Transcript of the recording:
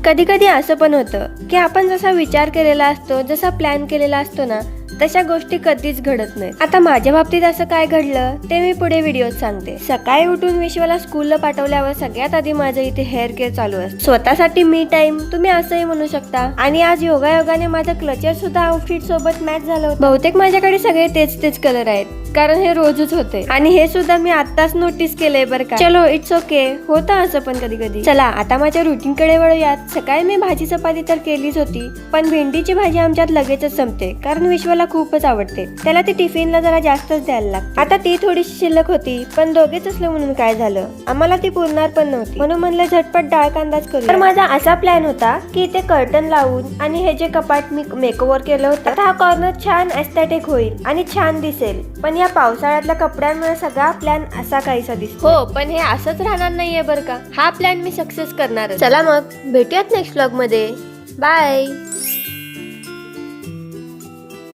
कधी कधी असं पण होतं की आपण जसा विचार केलेला असतो, जसा प्लॅन केलेला असतो ना, तशा गोष्टी कधीच घडत नाहीत. आता माझ्या बाबतीत असं काय घडलं ते मी पुढे व्हिडिओत सांगते. सकाळी उठून विश्वाला स्कूलला पाठवल्यावर सगळ्यात आधी माझं इथे हेअर केअर चालू असतं. स्वतःसाठी मी टाइम, तुम्ही असंही म्हणू शकता. आणि आज योगायोगाने माझं क्लचर सुद्धा आउटफिट सोबत मॅच झालं होतं. बहुतेक माझ्याकडे सगळे तेच कलर आहेत, कारण हे रोजच होते. आणि हे सुद्धा मी आत्ताच नोटीस केलंय बरं का. चलो इट्स ओके, होतं असं पण कधी कधी. चला आता माझ्या रुटीन कडे वळूयात. सकाळी मी भाजी चपाती तर केलीच होती, पण भेंडीची भाजी आमच्यात लगेचच संपते, कारण विश्वाला खूपच आवडते. त्याला ती टिफिनला जरा जास्तच द्यायला लागते. आता ती थोडीशी शिल्लक होती, पण दोघेच असलो म्हणून काय झालं, आम्हाला ती पुरणार पण नव्हती. म्हणून म्हणलं झटपट डाळ कांदाच करू. तर माझा असा प्लॅन होता की इथे कर्टन लावून आणि हे जे कपाट मी मेकओव्हर केलं होतं, तर हा कॉर्नर छान एस्थेटिक होईल आणि छान दिसेल. पण या पावसाळ्यातल्या कपड्यांमुळे सगळा प्लॅन असा काहीसा दिसतो. हो, पण हे असंच राहणार नाहीये बरं का. हा प्लॅन मी सक्सेस करणार. चला मग भेटूयात नेक्स्ट व्लॉग मध्ये. बाय.